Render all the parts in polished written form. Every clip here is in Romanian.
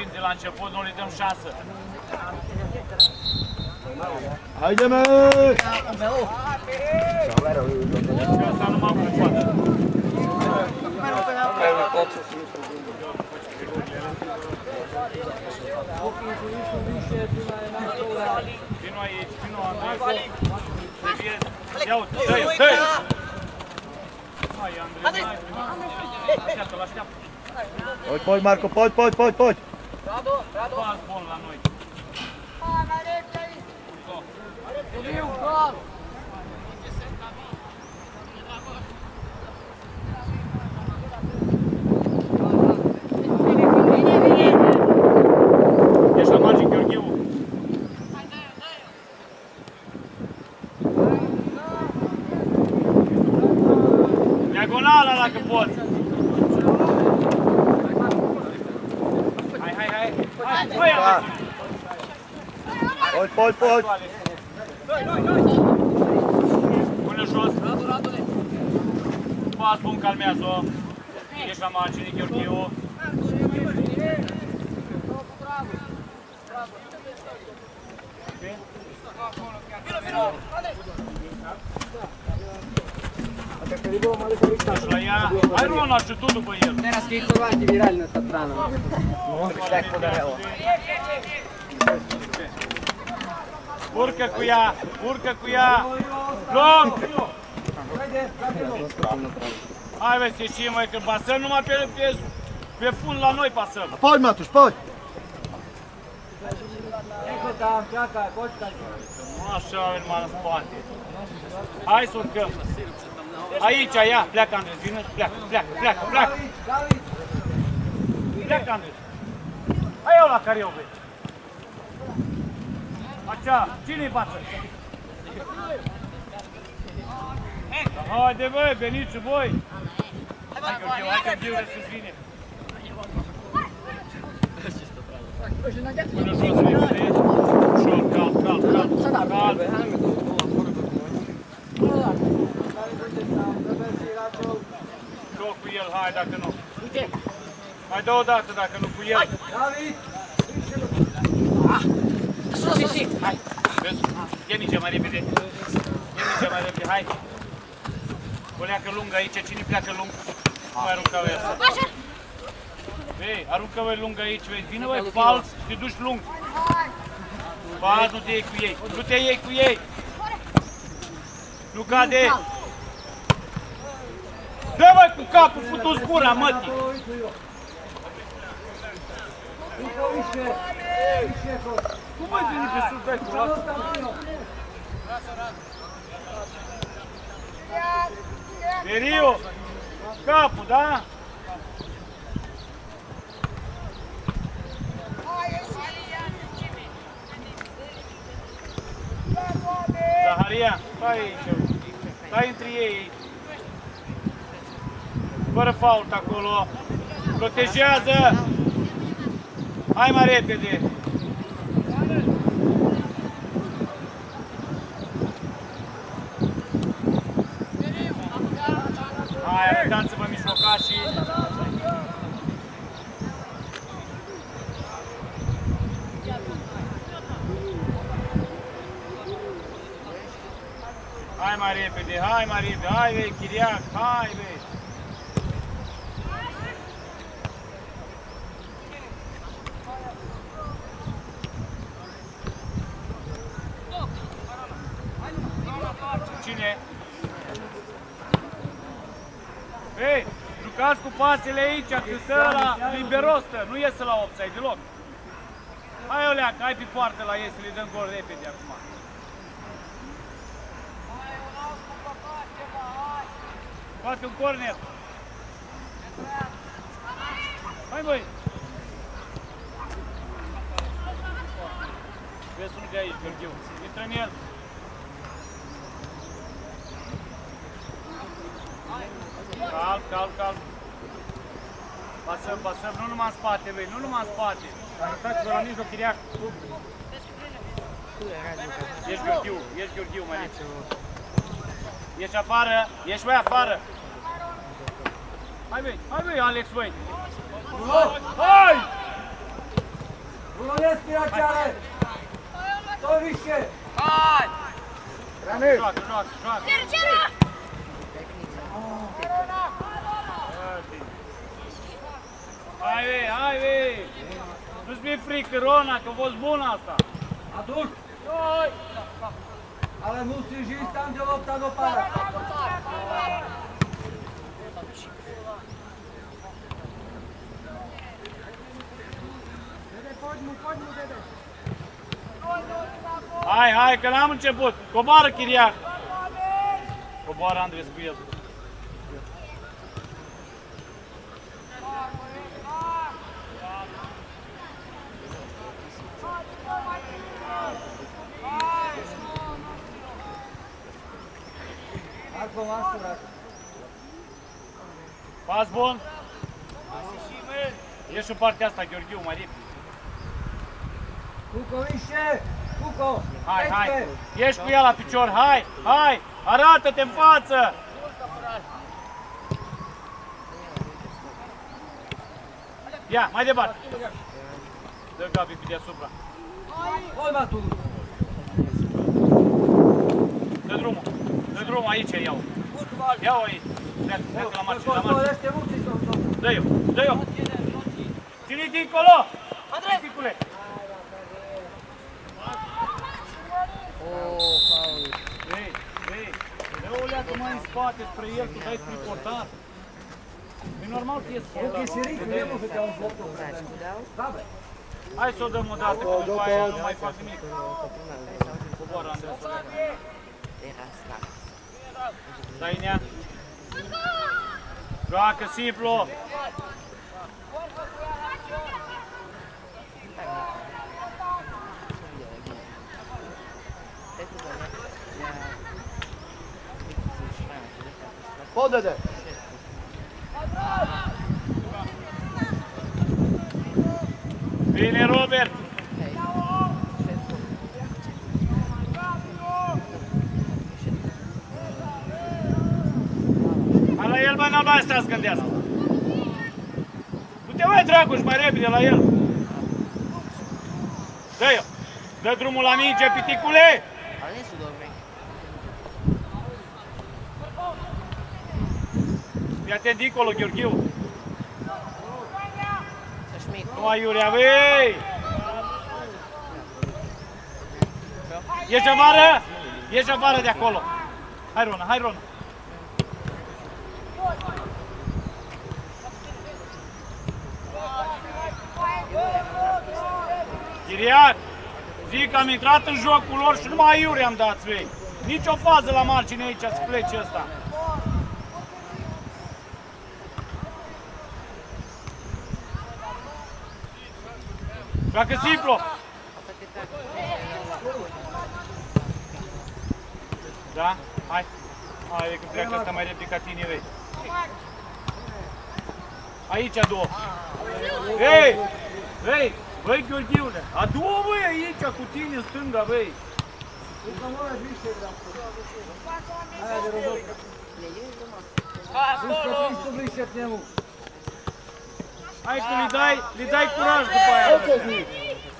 vorbim de la început, nu le dăm șansă. Haide, mă! Deci asta nu m-am preocupat. Vino aici, vino Andrei. Ia uite, dă-i, dă-i! Hai, Andrei, hai, așteaptă-l, așteaptă. Poți, Marco, poți! Pas bun la noi. Ești la margine, Gheorghiu. Diagonala dacă poți. Hai. Poți! Pune jos. Pas bun, calmează-o. Ești la margine, Gheorghiu. Ești la ea. Hai, Rona, și tu după el. Era scritto avanti virale nel Tatrano. Urcă cu ea. Lung! Hai, vezi, ieșim, măi, că pasăm numai pe fund la noi pasăm. Poți, Matuș, poți! Așa avem mai în spate. Hai să urcăm. Aici, ia, pleacă, Andrei, vină, pleacă. Pleacă, Andrei. Hai eu la care eu vezi. Așa, cine-i față? Haide, băi, Beniciu, voi! Hai, Gheorghiu, să-ți vine! Până jos, repede! Ușor, calm! Joc cu el, hai, dacă nu! Mai dă o dată, dacă nu cu el! Hai! Vezi? Ia nici mai repede! Hai! Pleacă lung aici, cine pleacă lung? Nu mai arunca voi asta. Vei, aruncă voi lung aici, vei. Vine voi fals, te duci lung. Fals, nu te iei cu ei. Nu te iei cu ei. Nu cade. Dă voi cu capul, putu-ți gura, mătii. Cum mai vine pe subiectul ăsta? Veriu, capul, da? Zaharia, stai aici, stai între ei. Fără fault acolo. Protejează! Hai mai repede! Hai, arătați-vă mijlocașii! Hai mai repede, hai vei, Chiriac, hai vei! Cine? Ei, jucați cu pasele aici, că stă la liberos, nu iese la offside deloc. Hai, Oleac, hai pe poartă la ei să le dăm gol repede acum. Faci un corner. Hai, băi! Vezi unul de aici, Gheorghiu. Intră în el. Calm. Pasăm, nu numai în spate, băi, nu numai în spate. Arătați-vă la mijloc, Chiriac. Ești Gheorghiu, mai lipsi. Ești afară, ești băi afară. Hai băi, Alex, băi. Hai! respirațiale! To više! Brani! Joacă, joacă, joacă! Hai, vei! Nu-ți mi-e frică, Rona, că a fost bună asta! Aduc! Ale musíš ísť tam, kde lopta dopadá. Hai, că n-am început! Coboară, Chiriac! Coboară, Andres, cu el! Marco, mascurat. Pas bun! Ieși în partea asta, Gheorghiu, mai repede! Cuco, više! Cuco! Hai! Ieși cu ea la picior, hai! Arată-te în față! Ia, mai departe! Dă Gabi pe deasupra! Hai, Matu! Dă drumul, aici iau! Ia-o aici! Pleacă la margine, la margine! Dă eu! Ține-i dincolo! Andrei! Vei, dă o leacă mai în spate spre el, tu dai spre portar. E normal că e sport. Hai să o dăm o dată, că după aia nu mai fac nimic. Coboară, Andrei. Dai în ea. Joacă simplu. Podede! Bine, Robert! Hai la el, mai n-am mai stat să gândească. Du-te, mai Dragoș, mai repede la el. Dă-i-o! Dă drumul la minge, piticule! Fii atent dincolo, Gheorghiu! Nu aiurea, vei! Ieși afară de acolo! Hai, Rona! Chiriac, zic că am intrat în jocul lor și numai aiurea am dat, vei! Nici o fază la margine aici să plece ăsta! Joacă simplu! Da? Hai! Hai, că pleacă ăsta mai repede ca tine, vei! Aici două! Ei! Vei! Băi, Gheorghiule! Adu-o, băi, aici, cu tine, în stânga, vei! Hai că le dai curaj după aia!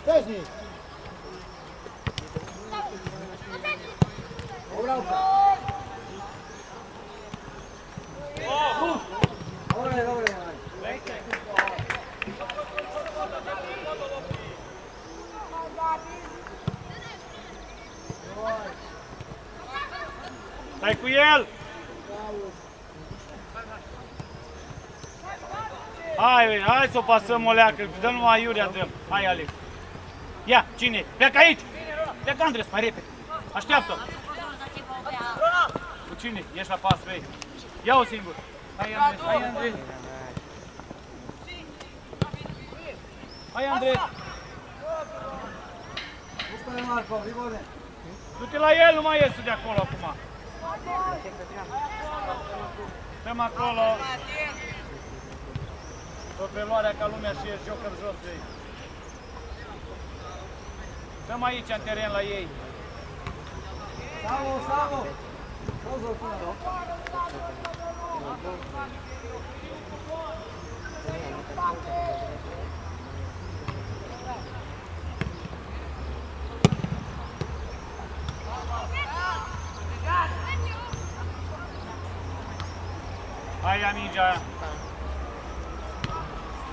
Tezni! Stai cu el! Hai să o pasăm o leacă, dă numai aiurea, dăm. Hai, Alex. Ia, cine? Pleacă aici! Pleacă, Andres, mai repede. Așteaptă-o. Cu cine? Ești la pas, vei. Ia-o singur. Hai, Andres. Hai, Andres. Du-te la el, nu mai iese de acolo acum. Stăm acolo. Tot pe luarea ca lumea și ieși jocuri jos de ei. Stăm aici în teren la ei. Samo! Hai, ia mingea.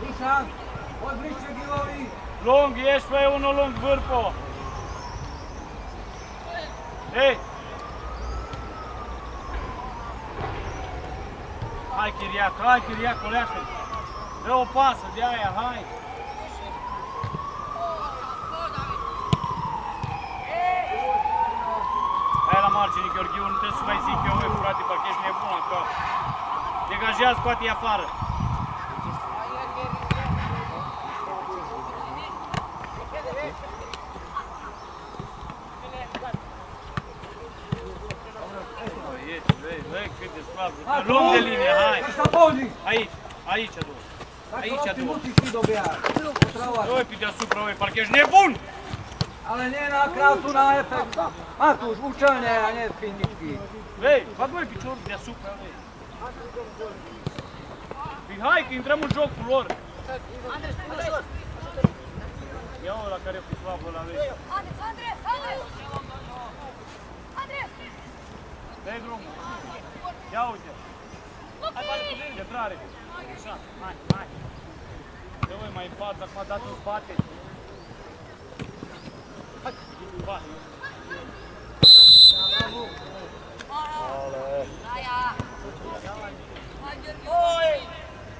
Ișan, odbriște Ghilovi. Lung, ești pe unul lung, vârpo. Ei! Hai, Chiriac, coleacă. Dă o pasă de aia, hai. Hai la margine, Gheorghiu, nu trebuie să mai zic eu, măi, frate, parcă ești nebun la cap. Degajează, scoate-i afară. Vei, cât de slab. Lung de linie, hai. Aici, aici a doua. Aici a doua. Oi, pe deasupra, oi, parcă ești nebun! Ale nie na krasu na efekt. Matusz, uczelnia, a nie spinniczki. Vei, fac voi piciorul deasupra, vei. Păi hai, că intrăm în jocul lor. Ia-o la care e slabă ăla, vei. Dă-i drumul. Ia uite. Centrare. Așa, hai. Dă voi mai în față, acum dați în spate. Hai, în spate.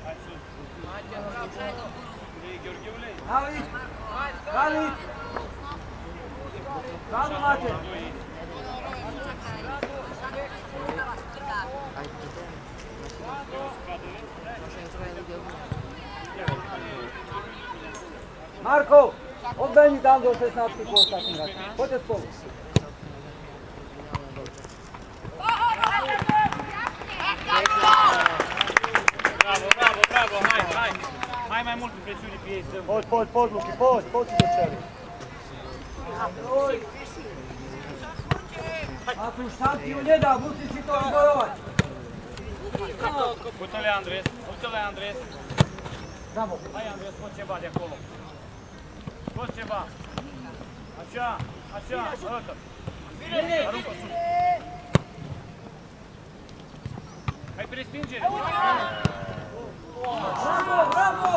Hai sus. Gheorghiule. Halit! Radu macie! Marko, odbędź tam do 16 po ostatnim razie. Chodź z połu. Bravo, hai. Hai mai mult presiune pe ei, să... Pod, Luki, pod do celi. Atunci sankciju nie da, musisz si to ignorować. Uite-le, Andres. Bravo. Hai, Andres, scoți ceva de acolo. Scoți ceva. Așa, arătă. Aruncă sus. Hai pe respingere. Bravo!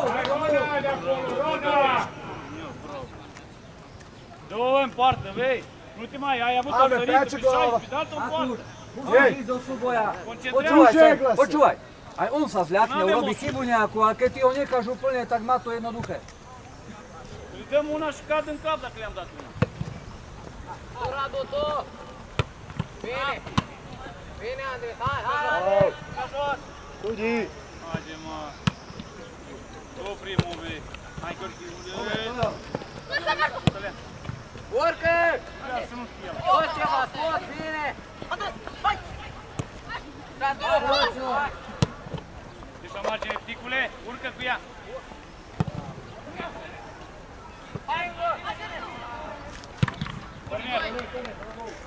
Dă-o în poartă, vei. Nu te mai, ai avut o sărită pe 16, dă-l-o în poartă. Musisz ísť do súboja. Koncentruj sa. Počúvaj. Aj on sa zľakne, urobí chybu nejakú, a keď ty ho necháš úplne, tak má to jednoduché. Îi dăm una și cad în cap dacă le-am dat una. Radu, tu! Bine, Andrei, hai! Studi. Haide, mă. Tu primul, vei. Hai, Gheorghiule. Urcă! Ia să nu știe. Tot ceva, tot, bine! Radu! Deci la margine, pticule, urcă cu ea.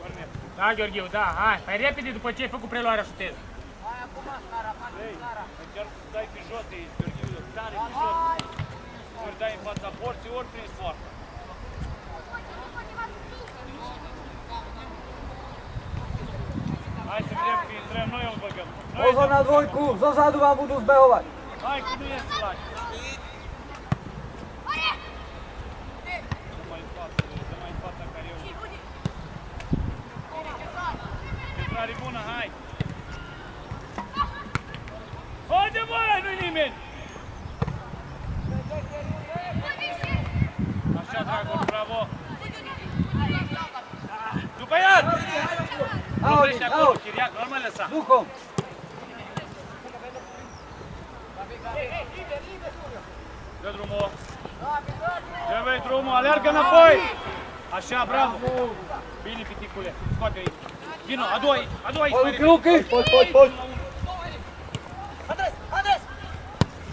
Corner. Da, Gheorghiu, da, hai. Mai repede după ce ai făcut preluarea șutezi. Ei, încerc să dai pe jos de aici, Gheorghiule, tare pe jos. Ori dai în fața porții, ori prin poartă. Hai să vedem că intrăm, noi îl băgăm. Pozor na dvojku, zozadu vám budú zbehovať. Hai, că nu ies să lași. Dă mai în fața care eu. Centrare bună, hai. Haide, bă, nu-i nimeni. Așa, Dragoș, bravo. După iad! Nu oprește acolo, Chiriac, nu-l mai lăsa. Duchom. Dă drumul. Dă-i drumul, alergă înapoi. Așa, bravo. Bine, piticule, scoate aici. Vino, adu aici, Luki, Luki! Pod.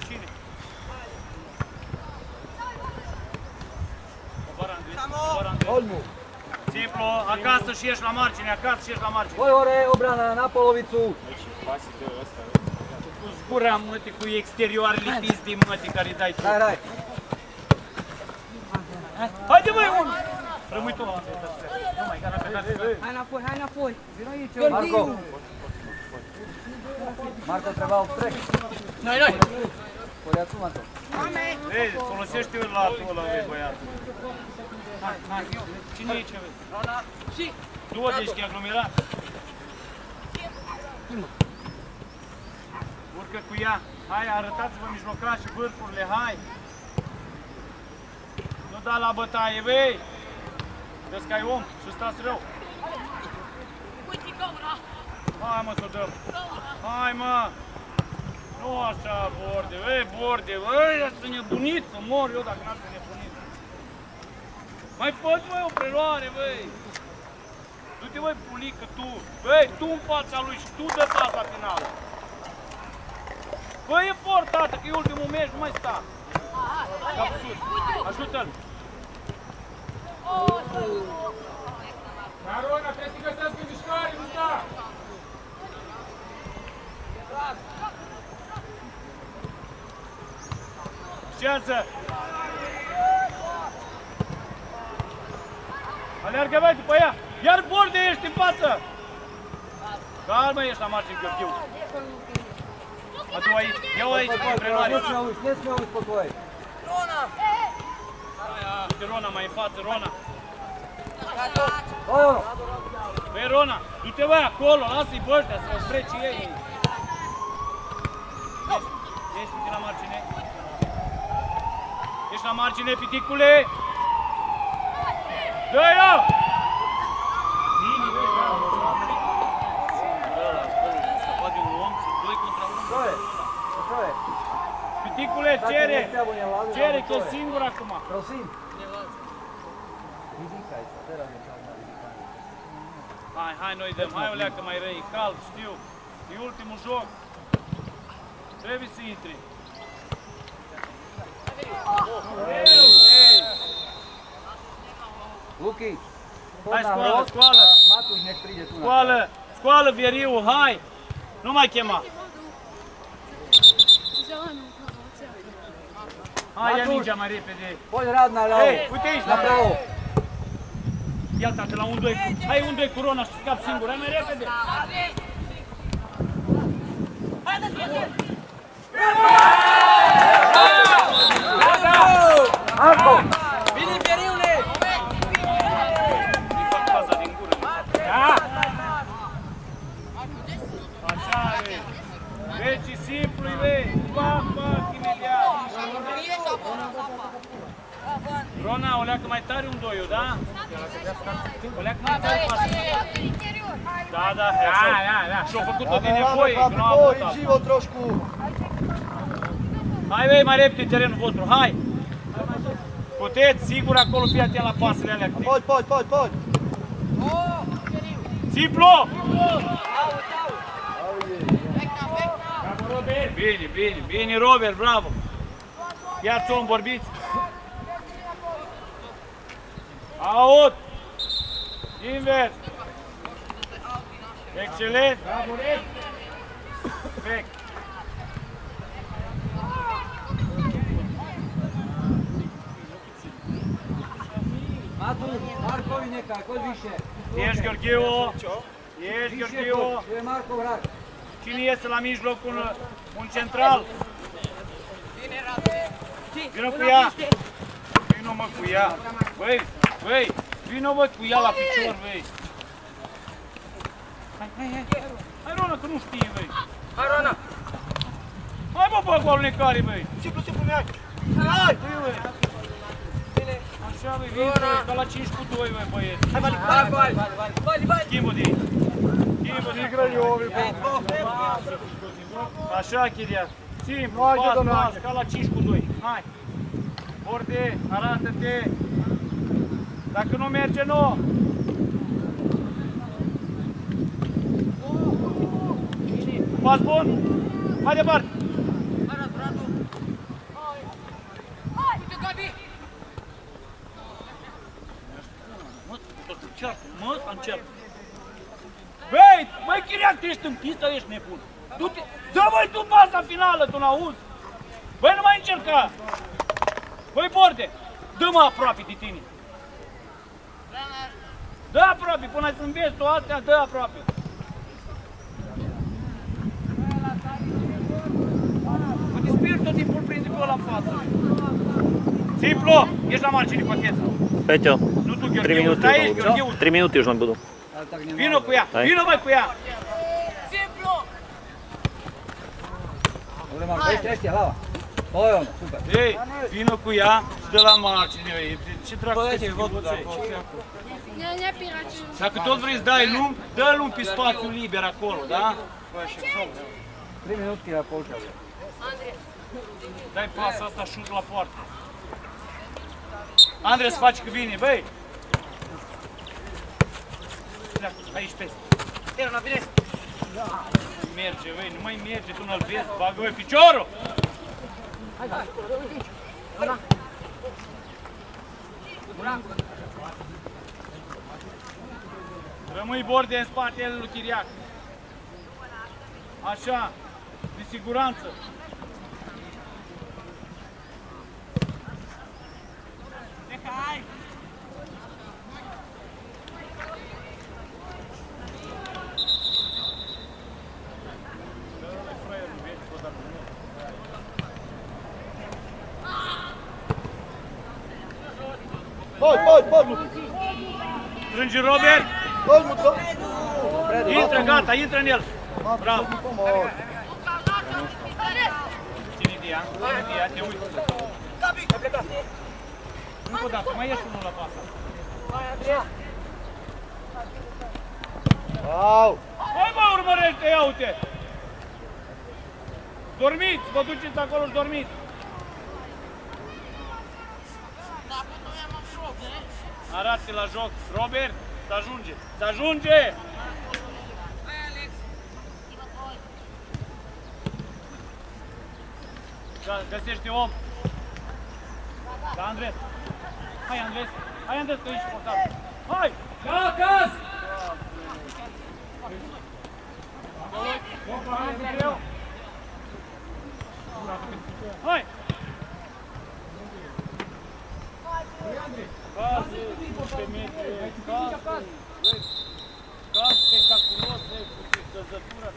Cine? Coboară Andrei. Olmu. Simplu, acasă și ești la margine, Tvoj hore, obrana na polovicu. Cu zgura, măti, cu exterioarele pizdi, măti, care dai tu. Daj. Haide, măi, unul! Rămâi tu. Nu mai, gata, Hai înapoi! Marko. Marco treba trec. Noi! Porea tu, Marco. Vezi, folosește-l la ăla, vei, băiatul. Hai, cine e aici, vezi? Rona! Și! 20 de aglomerat. Urcă cu ea. Hai, arătați-vă mijlocași și vârfurile, hai! Nu da la bătaie, vei! Vezi că ai om și stați rău. Hai, mă, să o dăm. Hai, mă! Nu așa, Borde, Borde, să nebunit, să mor eu dacă n-ar fi nebunit. Mai poți, băi, o preluare, băi! Du-te, băi, pulică, tu! Băi, tu în fața lui și tu dă pasa finală! Băi, e fort, tată, că e ultimul meci, nu mai sta! Cap sus, ajută-l! Rona, trebuie să găsească mișcare, nu sta! Șează! Aleargă, băi, după ea! Iar Borde ești în față! Calmă, ești la margine, Gheorghiu! Adu aici, iau aici, cu preluare! Ieți-mi auzi, spokoj! Rona! Uite Rona mai în față, Rona! Ojo! Băi, Rona, du-te, băi, acolo, lasă-i pe ăștia să treci ei! Ești la margine? Ești la margine, piticule? Dă-i-o! Scăpat de un om și 2 contra 1. Piticule, cere, că e singur acum. Prosim. Ridicai, spera de calma, ridicai. Hai, noi dăm, hai o leacă mai răi, cald, știu. E ultimul joc. Trebuie să intri. Luki, Hai, scoală, scoală! Matuš, nek pride tu na Scoală, scoală Vieriu, hai! Nu mai chema! Hai, ia mingea mai repede! Bolj rad na levo. Ei, uite aici, Na pravo. Ia tată, la 1-2, hai 1-2 cu Rona și scap singur, hai mai repede! Marco! Bine, Vieriule! Îi fac faza din gură. Da! Așa e! Deci e simplu, vei! Pac, pac, imediat! Rona, o leacă mai tare un doiu, da? O leacă mai tare pasă. Da, da, Da. și-o făcut-o din Bravo, nevoie, bravo, că nu a bravo, votat. in živo trošku. Hai, vei, mai repede terenul vostru, hai! Puteți, sigur, acolo fii atent la pasele alea. Poď. Simplu! Bravo, Robert! Bine, Robert, bravo! Ia-ți om, vorbiți! Aut! Invers! Excelent! Bravo, Red! Perfect! Matuš, Markovi nekaj, kod više. Ești, Gheorghiu! Ești, Više Gheorghiu! kod, tu je Markov vrat. Cine iese la mijloc un central? Vină cu ea! Vină, mă, cu ea! Băi, vină, mă, cu ea la picior, băi! Hai, Rona, că nu știi, băi! Hai, Rona! Hai, bă, bă, cu alunecare, băi! Simplu, mergi. Hai, băi! Așa, băi, vin, băi, ca la 5 cu 2, băi, băieți! Hai, Vai! Schimbă de Igraju ovi. Așa, Chiria! Simplu, Haide, pas, doamne. ca la 5 cu 2! Hai! Borde, arată-te! Dacă nu merge, nu! Pas bun! Hai departe! Mă, încerc! Băi, Chiriac, tu ești în pistă, ești nebun! Du-te! Dă, băi, tu pasa finală, tu n-auzi! Băi, nu mai încerca! Băi, Borde, dă-mă aproape de tine! Dă aproape, până să înveți tu astea, dă aproape! uite pe ăla în față. Simplu, ești la margine, Coteța. Peťo, Nu tu, 3 Gheorghiu, minúty stai už aici, budú. Gheorghiu. 3 minúty už len budú. Ale tak nemá. Vino cu ea, Hai. vino mai cu ea. Simplu! Dobre, Marko, ešte, lava. To je ono, super. Ei, vino cu ea și dă la margine. Ei, ce dracu să fii Не пирачи. Dacă tot vrei să dai lung, dă lung pe spațiu liber acolo, da? 3 minútky a polčas. Dai pasa asta, șut la poartă. Andrei, să faci că vine, băi! Pleacă, aici peste. Irona, vine! Merge, băi, nu mai merge, tu nu-l vezi, bagă, băi, piciorul! Rămâi borde în spatele lui Chiriac. Așa, de siguranță. Bagi, Luca. Strânge Robert, Bagi, Luca. intră, gata, intră în el. Bravo. Ține Dia, te uiți. Încă o dată, mai ieși unul la pasă. Au. Hai mă, urmărește, ia uite! Dormiți, vă duceți acolo și dormiți. Arată la joc. Robert, să ajunge, să ajunge! Găsește om. Da, Andres. Hai, Andres. Hai, Andres, că ești portat. Hai! Calcă-ți! Hai! Caz spectaculos, cu căzătura,